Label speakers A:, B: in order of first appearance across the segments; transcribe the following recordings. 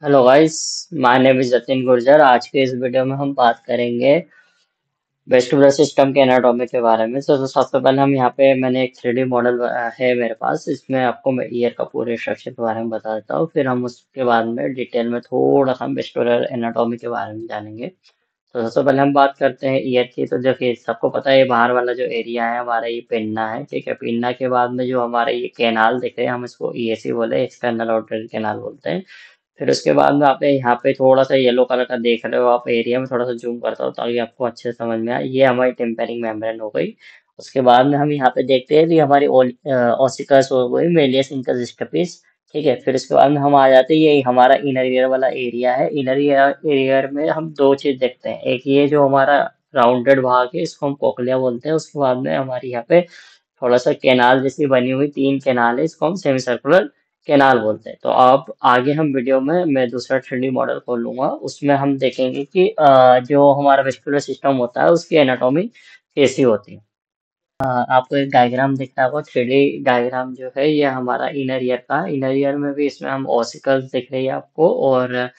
A: Hello guys. My name is Jatin Gurjar. आज के इस वीडियो में हम बात करेंगे वेस्टिबुलर सिस्टम के एनाटॉमी के बारे में। तो सबसे पहले हम यहाँ पे मैंने एक 3D मॉडल है मेरे पास। इसमें आपको मैं ईयर का पूरे स्ट्रक्चर के बारे में बता देता हूँ, फिर हम उसके बाद में डिटेल में थोड़ा सा वेस्टिबुलर एनाटॉमी के बारे में जानेंगे। तो सबसे पहले हम बात करते हैं ईयर की। तो देखिए, सबको पता है ये बाहर वाला जो एरिया है हमारा, ये पिन्ना है। ठीक है, पिन्ना के बाद में जो हमारा ये कैनाल दिख रहे हैं, हम इसको ईएसी बोले, एक्सटर्नल आउटर कैनाल बोलते हैं। फिर उसके बाद में आप यहाँ पे थोड़ा सा येलो कलर का देख रहे हो आप एरिया में, थोड़ा सा जूम करता हूँ ताकि आपको अच्छे से समझ में आए। ये हमारी टेम्पेरिंग मेम्ब्रेन हो गई। उसके बाद में हम यहाँ पे देखते हैं कि हमारी ऑसिकस हो गई, मेलियस इंकस स्टपीस। ठीक है, फिर उसके बाद में हम आ जाते हैं, ये हमारा इनर ईयर वाला एरिया है। इनर ईयर में हम दो चीज देखते हैं, एक ये जो हमारा राउंडेड भाग है, इसको हम कोक्लिया बोलते हैं। उसके बाद में हमारी यहाँ पे थोड़ा सा कैनाल जैसी बनी हुई तीन कैनाल है, इसको हम सेमी सर्कुलर कैनाल बोलते हैं। तो अब आगे हम वीडियो में मैं दूसरा 3D मॉडल खोलूंगा, उसमें हम देखेंगे कि जो हमारा वेस्टिबुलर सिस्टम होता है उसकी एनाटॉमी कैसी होती है। आपको एक डायग्राम दिख रहा होगा, 3D डायग्राम जो है ये हमारा इनर ईयर का। इनर ईयर में भी इसमें हम ऑसिकल्स दिख रही है आपको, और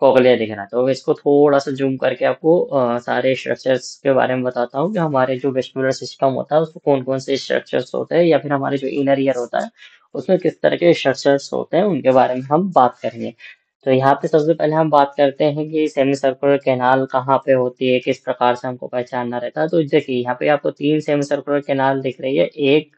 A: कोक्लिया दिख रहा है। तो इसको थोड़ा सा जूम करके आपको सारे स्ट्रक्चर्स के बारे में बताता हूँ कि हमारे जो वेस्टिबुलर सिस्टम होता है उसको कौन कौन से स्ट्रक्चर्स होते हैं, या फिर हमारे जो इनर ईयर होता है उसमें किस तरह के स्ट्रक्चर्स होते हैं, उनके बारे में हम बात करेंगे। तो यहाँ पे सबसे पहले हम बात करते हैं कि सेमी सर्कुलर कैनाल कहाँ पे होती है, किस प्रकार से हमको पहचानना रहता है। तो देखिए, यहाँ पे आपको तीन सेमी सर्कुलर कैनाल दिख रही है, एक,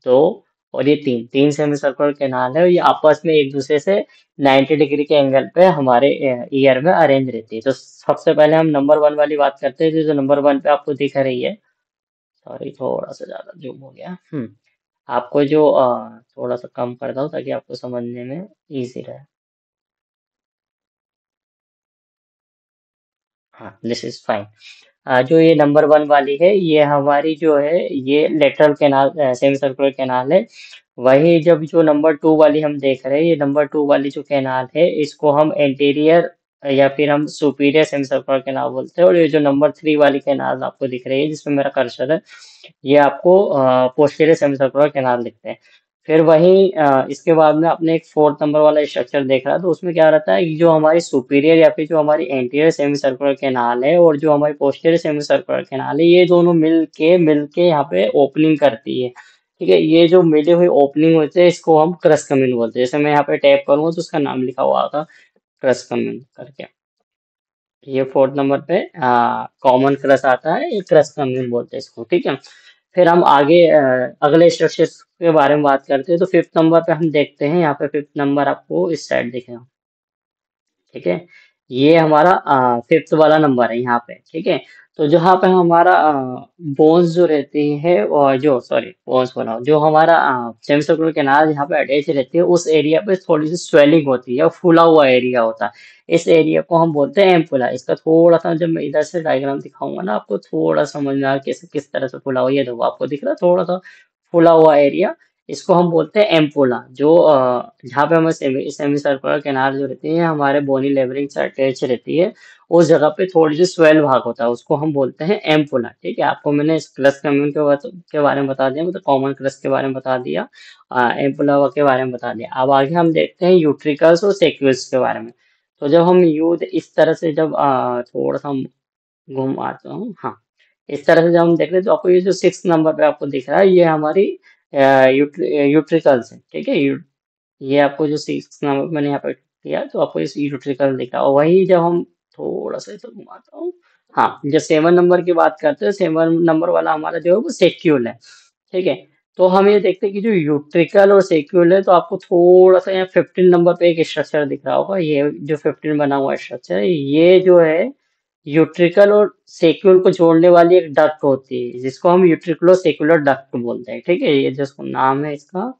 A: दो और ये तीन। तीन सेमी सर्कुलर कैनाल है, और ये आपस में एक दूसरे से 90 डिग्री के एंगल पे हमारे ईयर में अरेंज रहती है। तो सबसे पहले हम नंबर वन वाली बात करते हैं, जो नंबर वन पे आपको दिख रही है। सॉरी, थोड़ा सा ज्यादा जूम हो गया। आपको जो थोड़ा सा कम करता हूँ ताकि आपको समझने में इजी रहे। हाँ, दिस इज फाइन। जो ये नंबर वन वाली है, ये हमारी जो है ये lateral canal, semi circular canal है। वही जब जो नंबर टू वाली हम देख रहे हैं, ये नंबर टू वाली जो कैनाल है, इसको हम एंटीरियर या फिर हम सुपीरियर सेमी सर्कुलर कैनाल बोलते हैं। और ये जो नंबर थ्री वाली कैनाल आपको दिख रही है जिसमें मेरा कर्सर है, ये आपको पोस्टीरियर सेमी सर्कुलर कैनाल दिखते हैं। फिर वही इसके बाद में आपने एक फोर्थ नंबर वाला स्ट्रक्चर देख रहा है, तो उसमें क्या रहता है कि जो हमारी सुपीरियर या फिर जो हमारी एंटीरियर सेमी सर्कुलर कैनाल है और जो हमारी पोस्टीरियर सेमी सर्कुलर कैनाल है, ये दोनों मिल के यहाँ पे ओपनिंग करती है। ठीक है, ये जो मिली हुई ओपनिंग होती है इसको हम क्रस कम्यून बोलते हैं। जैसे मैं यहाँ पे टैप करूंगा तो उसका नाम लिखा हुआ था, क्रस कम्यून करके। ये फोर्थ नंबर पे कॉमन क्रस आता है, ये क्रस कम्यून बोलते हैं इसको। ठीक है, फिर हम आगे अगले स्ट्रक्चर्स के बारे में बात करते हैं। तो फिफ्थ नंबर पे हम देखते हैं, यहाँ पे फिफ्थ नंबर आपको इस साइड दिखेगा। ठीक है, ये हमारा फिफ्थ वाला नंबर है यहाँ पे। ठीक है, तो जहाँ पे हमारा बोन्स जो रहती है, और जो सॉरी बोन्स बोला, जो हमारा सेमिसर्कुलर कैनाल जहाँ पे अटैच रहती है, उस एरिया पे थोड़ी सी स्वेलिंग होती है और फूला हुआ एरिया होता है। इस एरिया को हम बोलते हैं एम्पुला। इसका थोड़ा सा जब मैं इधर से डायग्राम दिखाऊंगा ना, आपको थोड़ा समझ में आ किस तरह से फूला हुआ, ये देखो आपको दिख रहा है थोड़ा सा फूला हुआ एरिया। इसको हम बोलते हैं एम्पोला। जो जहाँ पे हमें सेमी सर्कुलर कैनाल जो रहती है हमारे बोनी लेवरिंग से अटैच रहती है, उस जगह पे थोड़ी सी स्वेल भाग होता है, उसको हम बोलते हैं एम्पोला। ठीक है, आपको मैंने इस क्रस्ट कम्यून के बारे में बता दिया, मतलब कॉमन क्रस्ट के बारे में बता दिया, एम्पोला के बारे में बता दिया। अब आगे हम देखते हैं यूट्रिकल्स और सेक्यूल्स के बारे में। तो जब हम यूथ इस तरह से जब थोड़ा सा घूम आता हूँ, हाँ, इस तरह से जब हम देख रहे हैं तो आपको ये जो सिक्स नंबर पे आपको दिख रहा है, ये हमारी यूट्रिकल्स है। ठीक है, ये आपको जो सिक्स नंबर मैंने यहाँ पे किया, तो आपको इस यूट्रिकल दिखा। और वही जब हम थोड़ा सा इसे घुमाता हूँ, हाँ, जब सेवन नंबर की बात करते हैं, सेवन नंबर वाला हमारा जो है वो सेक्यूल है। ठीक है, तो हम ये देखते हैं कि जो यूट्रिकल और सेक्यूल है, तो आपको थोड़ा सा यहाँ 15 नंबर पे एक स्ट्रक्चर दिख रहा होगा। ये जो 15 बना हुआ स्ट्रक्चर है, ये जो है यूट्रिकल और सेक्यूल को जोड़ने वाली एक डक्ट होती है, जिसको हम यूट्रिकुलो सेक्युलर डक्ट बोलते हैं। ठीक है, ये जिसको नाम है इसका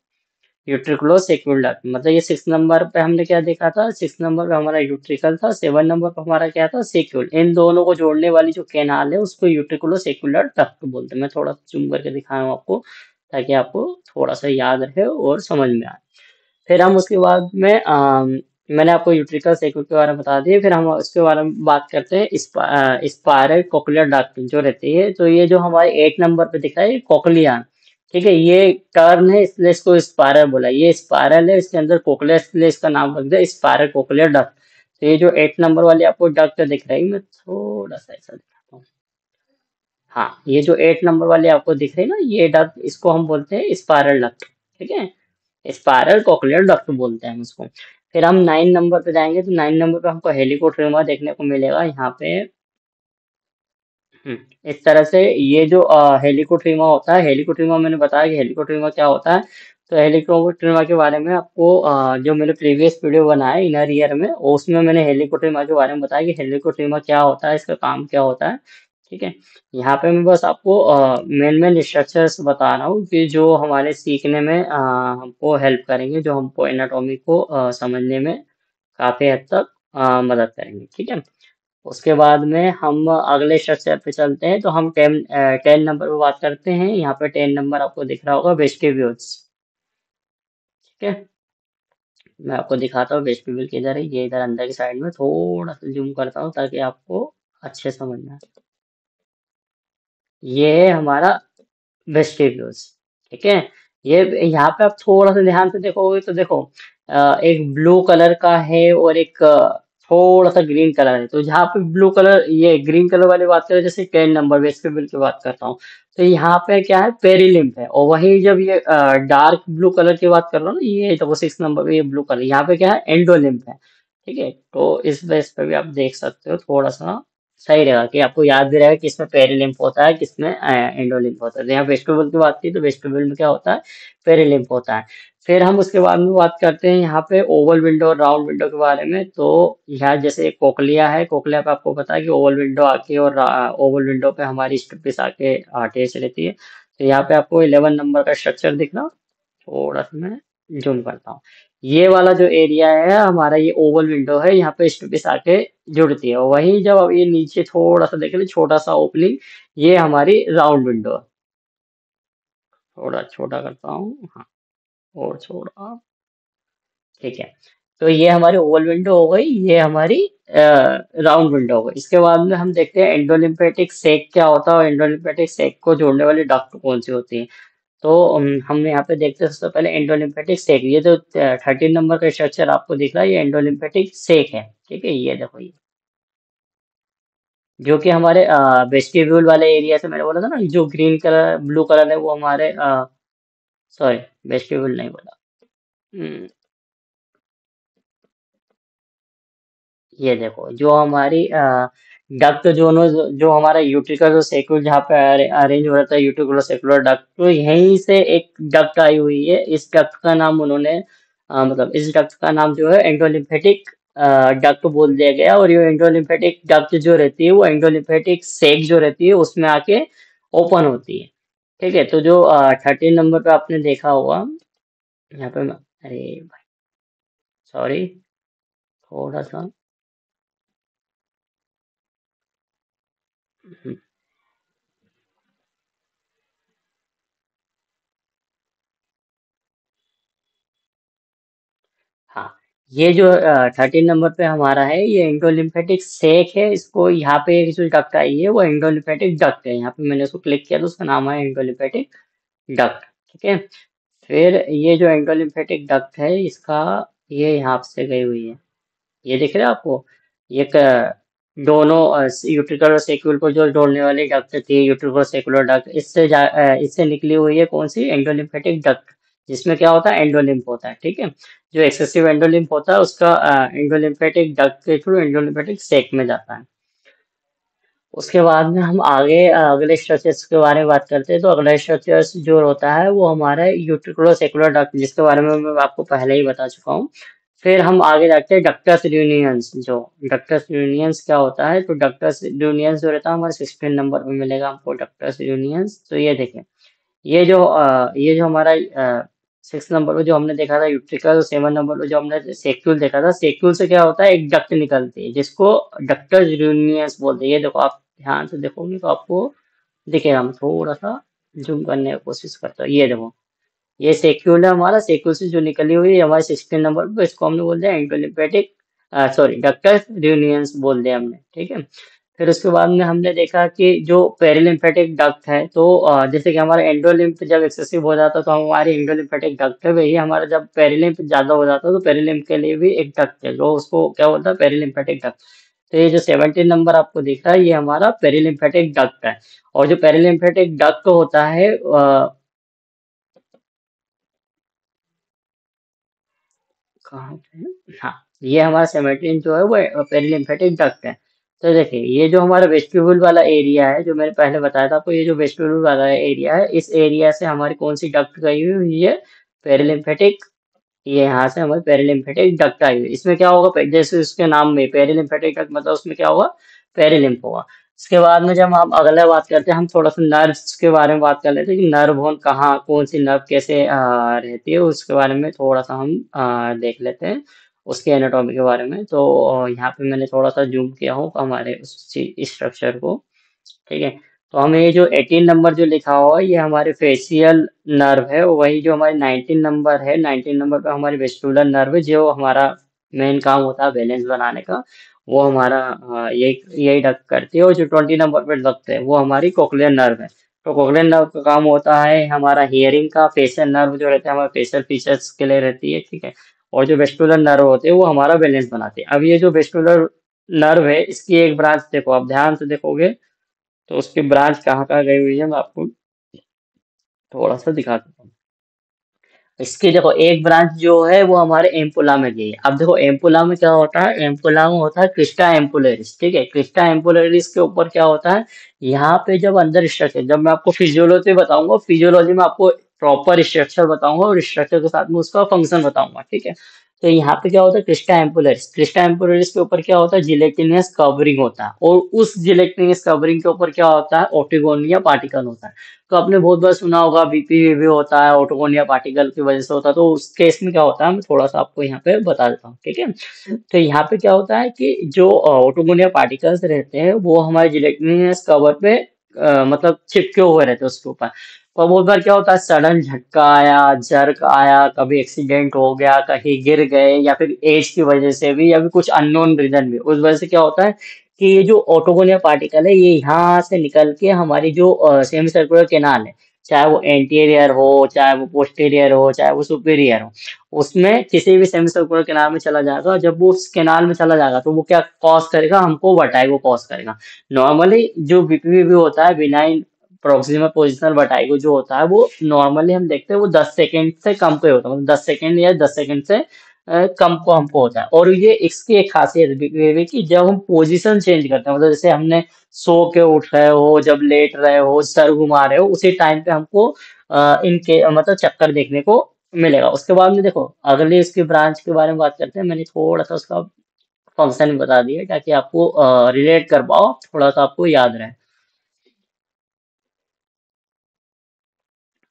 A: यूट्रिकुलो सेक्युलर डक्ट। मतलब ये सिक्स नंबर पे हमने क्या देखा था, सिक्स नंबर पे हमारा यूट्रिकल था, सेवन नंबर पे हमारा क्या था, सेक्यूल। इन दोनों को जोड़ने वाली जो कैनाल है उसको यूट्रिकुलो सेक्युलर डक्ट बोलते हैं। मैं थोड़ा जूम करके दिखाया हूँ आपको, ताकि आपको थोड़ा सा याद रहे और समझ में आए। फिर हम उसके बाद में मैंने आपको यूट्रिकल सेक्यूल के बारे में बता दिया। फिर हम उसके बारे में बात करते हैं स्पायरल कोक्लियर डक्ट जो रहती है। तो ये जो हमारे एट नंबर पे दिखा है, ये कोक्लिया। ठीक है, ये टर्न है इसलिए इसको स्पायरल बोला। ये स्पायरल है, इसके अंदर कोक्लिया, इसलिए इसका नाम रख दिया स्पायरल कोक्लियर डक्ट। तो ये जो 8 नंबर वाली आपको डक्ट दिख रही है, मैं थोड़ा सा ऐसा दिखाता हूँ। हाँ, ये जो 8 नंबर वाली आपको दिख रही है ना, ये डक्ट, इसको हम बोलते हैं स्पायरल डक्ट। ठीक है, स्पायरल कोक्लियर डक्ट बोलते हैं हम इसको। फिर हम 9 नंबर पे जाएंगे, तो 9 नंबर पे हमको हेलिकोट्रिमा देखने को मिलेगा यहाँ पे। इस तरह से ये जो हेलिकोट्रिमा होता है, हेलिकोट्रिमा मैंने बताया कि हेलिकोट्रिमा क्या होता है। तो हेलिकोट्रिमा के बारे में आपको जो मैंने प्रीवियस वीडियो बनाया इनर ईयर में, उसमें मैंने हेलिकोट्रिमा के बारे में बताया कि हेलिकोट्रिमा क्या होता है, इसका काम क्या होता है। ठीक है, यहाँ पे मैं बस आपको मेन मेन स्ट्रक्चर्स बता रहा हूँ कि जो हमारे सीखने में हमको हेल्प करेंगे, जो हमको एनाटॉमी को समझने में काफी हद तक मदद करेंगे। ठीक है, उसके बाद में हम अगले स्ट्रक्चर पे चलते हैं। तो हम 10 नंबर पे बात करते हैं। यहाँ पे 10 नंबर आपको दिख रहा होगा, वेस्टिब्यूल्स। ठीक है, मैं आपको दिखाता हूँ वेस्टिब्यूल किधर है। ये इधर अंदर की साइड में, थोड़ा सा जूम करता हूँ ताकि आपको अच्छे समझ में आए। ये है हमारा वेस्टिब्यूल्स। ठीक है, ये यहाँ पे आप थोड़ा सा ध्यान से देखोगे तो देखो, एक ब्लू कलर का है और एक थोड़ा सा ग्रीन कलर है। तो जहाँ पे ब्लू कलर, ये ग्रीन कलर वाली बात करें, जैसे 10 नंबर वेस्टिब्यूल की बात करता हूँ, तो यहाँ पे क्या है, पेरिलिम्फ है। और वही जब ये डार्क ब्लू कलर की बात कर रहा हूँ ना, ये तो 6 नंबर पे ये ब्लू कलर, यहाँ पे क्या है, एंडोलिम्फ है। ठीक है, तो इस बेस पे भी आप देख सकते हो, थोड़ा सा सही रहेगा कि आपको याद भी रहेगा किसमें पेरिलिम्फ होता है, किसमें एंडोलिम्फ होता है। तो यहाँ वेस्टिब्यूल की बात की तो वेस्टिब्यूल में क्या होता है, पेरिलिम्फ होता है। फिर हम उसके बाद में बात करते हैं यहाँ पे ओवल विंडो और राउंड विंडो के बारे में। तो यहाँ जैसे एक कोकलिया है, कोकलिया पे आपको पता है कि ओवल विंडो आके और ओवल विंडो पे हमारी स्ट्रिपिस आके अटैच रहती है। तो यहाँ पे आपको 11 नंबर का स्ट्रक्चर दिख रहा, थोड़ा सा मैं जूम करता हूँ। ये वाला जो एरिया है हमारा, ये ओवल विंडो है, यहाँ पे स्टूपिस आके जुड़ती है। और वहीं जब अब ये नीचे थोड़ा सा देख ले, छोटा सा ओपनिंग, ये हमारी राउंड विंडो है। थोड़ा छोटा करता हूँ, हाँ, और छोटा। ठीक है, तो ये हमारी ओवल विंडो हो गई, ये हमारी राउंड विंडो हो गई। इसके बाद में हम देखते हैं एंडोलिम्फेटिक सेक क्या होता है, और एंडोलिम्फेटिक सेक को जोड़ने वाली डक्ट कौन सी होती है। तो हम यहाँ पे देखते हैं सबसे पहले एंडोलिम्फेटिक सेक। ये जो 13 नंबर का स्ट्रक्चर आपको दिख रहा है, ये एंडोलिम्फेटिक सेक है। ठीक है, ये देखो, ये जो कि हमारे वेस्टिब्यूल वाले एरिया से मैंने बोला था ना, जो ग्रीन कलर ब्लू कलर है, वो हमारे सॉरी, वेस्टिब्यूल नहीं बोला। हम्म, ये देखो, जो हमारी डक्ट जोनो, जो हमारा यूट्रिकल सेक्यूल जहाँ पे अरेंज हो रहता है, यूट्रिकुलर सेक्युलर डक्ट, तो यहीं से एक डक्ट आई हुई है। इस डक्ट का नाम उन्होंने मतलब इस डक्ट का नाम जो है एंडोलिम्फेटिक डक्ट बोल दिया गया। और ये एंडोलिम्फेटिक डक्ट जो रहती है, वो एंडोलिम्फेटिक सेक जो रहती है उसमें आके ओपन होती है। ठीक है, तो जो 13 नंबर पे आपने देखा होगा, यहाँ पे अरे भाई, सॉरी, थोड़ा सा, हम्म, हाँ, ये जो 13 नंबर पे हमारा है, ये एंडोलिम्फेटिक सेक है। इसको यहाँ पे एक जो डक्ट आई है, वो एंडोलिम्फेटिक डक्ट है। यहाँ पे मैंने उसको क्लिक किया तो उसका नाम है एंडोलिम्फेटिक डक्ट। ठीक है, फिर ये जो एंडोलिम्फेटिक डक्ट है, इसका ये यहाँ से गई हुई है, ये दिख रहा है आपको। ये दोनों यूट्रिकल और सेक्यूल को जो जोड़ने वाली डक्ट थी, यूट्रिकल सेक्युलर डक्ट, इससे निकली हुई है कौन सी, एंडोलिम्फेटिक डक्ट, जिसमें क्या होता है, एंडोलिम्फ होता है। ठीक है, जो एक्सेसिव एंडोलिम्फ होता है उसका एंडोलिम्फेटिक डक्ट के थ्रू एंडोलिम्फेटिक सेक में जाता है। उसके बाद में हम आगे अगले स्ट्रक्चर्स के बारे में बात करते हैं। तो अगला स्ट्रक्चर्स जो होता है, वो हमारा यूट्रिकुलर सेकुलर डक्ट, जिसके बारे में मैं आपको पहले ही बता चुका हूँ। फिर हम आगे जाते हैं डक्टस यूनियंस। जो डक्टस यूनियंस क्या होता है, तो डक्टस यूनियंस जो रहता है हमारे 16 नंबर पे मिलेगा हमको डक्टस यूनियंस। तो ये देखें, ये जो हमारा 6 नंबर पे जो हमने देखा था यूट्रिकल, 7 नंबर पे जो हमने सेक्यूल देखा था, सेक्यूल से क्या होता है, एक डक्ट निकलती है जिसको डक्टस यूनियंस बोलते हैं। ये देखो, आप ध्यान से देखोगे तो आपको दिखेगा। हम थोड़ा सा जूम करने की कोशिश करता हूँ, ये देखो, ये सेक्यूल है हमारा। सेक्यूल से जो निकली हुई है हमारे 16 नंबर पे, इसको हमने बोल दिया एंडोलिम्फेटिक, सॉरी, डक्टस यूनियंस बोल दिया हमने। ठीक है, फिर उसके बाद में हमने देखा कि जो पेरिलिम्फेटिक डक्ट है, तो जैसे कि हमारा एंडोलिम्फ जब एक्सेसिव हो जाता है तो हमारी एंडोलिम्फेटिक डक्ट है, वही हमारा जब पेरिलिम्फ ज्यादा हो जाता है तो पेरिलिम्फ के लिए भी एक डक्ट है, जो उसको क्या बोलता है, पेरिलिम्फेटिक डक्ट। तो ये जो 17 नंबर आपको दिख रहा है, ये हमारा पेरिलिम्फेटिक डक्ट है। और जो पेरिलिम्फेटिक डक्ट होता है कहाँ पे, हाँ, ये हमारा सेमेटिन जो है वो पेरिलिम्फेटिक डक्ट है। तो देखिए, ये जो हमारा वेस्टिब्यूल वाला एरिया है, जो मैंने पहले बताया था आपको, ये जो वेस्टिब्यूल वाला एरिया है, इस एरिया से हमारी कौन सी डक्ट गई हुई है, पेरिलिम्फेटिक। ये यहाँ से हमारे पेरिलिम्फेटिक डक्ट आई हुई है। इसमें क्या होगा, जैसे उसके नाम में पेरिलिम्फेटिक डक्ट, मतलब उसमें क्या होगा, पेरिलिम्फ होगा। इसके बाद में जब हम अगला बात करते हैं, हम थोड़ा सा नर्व्स के बारे में बात कर लेते हैं कि नर्व कौन कहाँ, कौन सी नर्व कैसे रहती है, उसके बारे में थोड़ा सा हम देख लेते हैं, उसके एनाटॉमी के बारे में। तो यहाँ पे मैंने थोड़ा सा जूम किया हूँ हमारे उस स्ट्रक्चर को। ठीक है। तो हमें ये जो 18 नंबर जो लिखा हुआ है, ये हमारे फेशियल नर्व है। वही जो हमारे 19 नंबर है, 19 नंबर पे हमारी वेस्टिबुलर नर्व, जो हमारा मेन काम होता है बैलेंस बनाने का, वो हमारा यही यही डक करती है। और जो 20 नंबर पे लगते हैं, वो हमारी कोक्लियर नर्व है। तो कोक्लियर नर्व का काम होता है हमारा हियरिंग का। फेशियल नर्व जो रहते हैं हमारे फेशियल फीचर्स के लिए रहती है, ठीक है। और जो वेस्टिबुलर नर्व होते हैं वो हमारा बैलेंस बनाते हैं। अब ये जो वेस्टिबुलर नर्व है, इसकी एक ब्रांच देखो, आप ध्यान से देखोगे तो उसकी ब्रांच कहाँ कहाँ गई हुई है, मैं आपको थोड़ा सा दिखा देता हूँ। इसकी देखो, एक ब्रांच जो है वो हमारे एम्पुला में गई है। अब देखो, एम्पुला में क्या होता है, एम्पुला में होता है क्रिस्टा एम्पुलरिस, ठीक है। क्रिस्टा एम्पुलरिस के ऊपर क्या होता है, यहाँ पे जब अंदर स्ट्रक्चर, जब मैं आपको फिजियोलॉजी बताऊंगा, फिजियोलॉजी में आपको प्रॉपर स्ट्रक्चर बताऊंगा और स्ट्रक्चर के साथ में उसका फंक्शन बताऊंगा, ठीक है। तो यहाँ पे क्या होता है, क्रिस्टा एम्पुलरिस के ऊपर क्या होता है, जिलेटिनियस कवरिंग होता है। और उस जिलेटिनियस कवरिंग के ऊपर क्या होता है, ओटिगोनिया पार्टिकल होता है। तो आपने बहुत बार सुना होगा बीपीवीबी होता है, ऑटोगोनिया पार्टिकल की वजह से होता है। तो उस केस में क्या होता है, मैं थोड़ा सा आपको यहाँ पे बता देता हूँ, ठीक है। तो यहाँ पे क्या होता है कि जो ऑटोगोनिया पार्टिकल्स रहते हैं, वो हमारे जिलेटिनस कवर पे मतलब चिपके हुए रहते हैं उसके ऊपर। तो बहुत बार क्या होता है, सडन झटका आया, जर्क आया, कभी एक्सीडेंट हो गया, कहीं गिर गए, या फिर एज की वजह से भी, या फिर कुछ अननोन रीजन भी, उस वजह से क्या होता है कि ये जो ऑटोगोनिया पार्टिकल है, ये यहाँ से निकल के हमारी जो सेमी सर्कुलर केनाल है, चाहे वो एंटीरियर हो, चाहे वो पोस्टीरियर हो, चाहे वो सुपीरियर हो, उसमें किसी भी सेमी सर्कुलर केनाल में चला जाएगा। जब वो उस केनाल में चला जाएगा तो वो क्या कॉज करेगा, हमको वर्टाइगो कॉज करेगा। नॉर्मली जो बीपीवी होता है, बिनाइन प्रोक्सिमल पोजिशनल वर्टाइगो जो होता है, वो नॉर्मली हम देखते हैं वो 10 सेकेंड से कम पे होता है, मतलब 10 सेकेंड या 10 सेकेंड से कम को हमको होता है। और ये इसकी एक खासियत है कि जब हम पोजीशन चेंज करते हैं, मतलब जैसे हमने सो के उठ रहे हो, जब लेट रहे हो, सर घुमा रहे हो, उसी टाइम पे हमको इनके मतलब चक्कर देखने को मिलेगा। उसके बाद में देखो, अगली इसकी ब्रांच के बारे में बात करते हैं। मैंने थोड़ा सा उसका फंक्शन बता दिया ताकि आपको रिलेट कर पाओ, थोड़ा सा आपको याद रहे।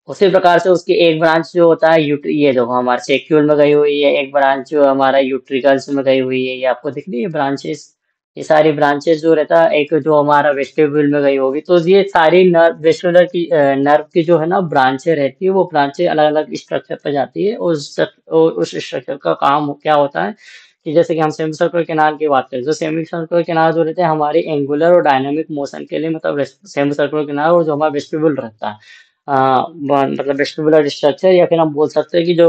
A: उसी प्रकार से उसकी एक ब्रांच जो होता है ये देखो, हमारे सेक्यूल में गई हुई है। एक ब्रांच जो हमारा यूट्रिकल्स में गई हुई है, ये आपको दिख रही है ब्रांचेस। ये सारी ब्रांचेस जो रहता है, एक जो हमारा वेस्टिब्यूल में गई होगी, तो ये सारी नर्व, वेस्टिबुलर की नर्व की जो है ना ब्रांचें रहती है, वो ब्रांचें अलग अलग स्ट्रक्चर पे जाती है। उस स्ट्रक्चर का काम क्या होता है कि जैसे कि हम सेमी सर्कुलर केनाल की बात करें, तो सेमी सर्कुलर केनाल जो रहते हैं हमारी एंगुलर और डायनामिक मोशन के लिए, मतलब सेमी सर्कुलर केनाल और जो हमारा वेस्टिब्यूल रहता है, मतलब वेस्टिबुलर स्ट्रक्चर, या फिर हम बोल सकते हैं कि जो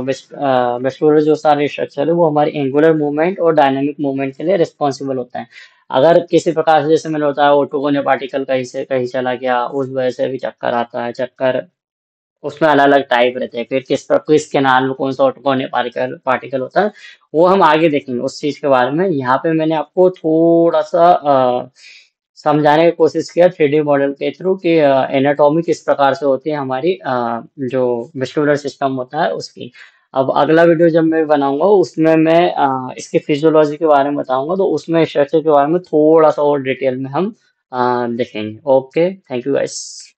A: वेस्टिबुलर जो सारे स्ट्रक्चर है, वो हमारी एंगुलर मूवमेंट और डायनामिक मूवमेंट के लिए रिस्पॉन्सिबल होता है। अगर किसी प्रकार से, जैसे मैंने बताया, ऑटोगोनिया पार्टिकल कहीं से कहीं चला गया, उस वजह से भी चक्कर आता है। चक्कर उसमें अलग अलग टाइप रहते हैं, फिर किस केनाल में कौन सा ऑटोगोनिया पार्टिकल पार्टिकल होता है, वो हम आगे देखेंगे उस चीज के बारे में। यहाँ पे मैंने आपको थोड़ा सा समझाने की कोशिश किया 3D मॉडल के थ्रू कि एनाटॉमी किस प्रकार से होती है हमारी, जो वेस्टिबुलर सिस्टम होता है उसकी। अब अगला वीडियो जब मैं बनाऊंगा, उसमें मैं इसके फिजियोलॉजी के बारे में बताऊंगा, तो उसमें स्ट्रक्चर के बारे में थोड़ा सा और डिटेल में हम देखेंगे। Okay, thank you guys.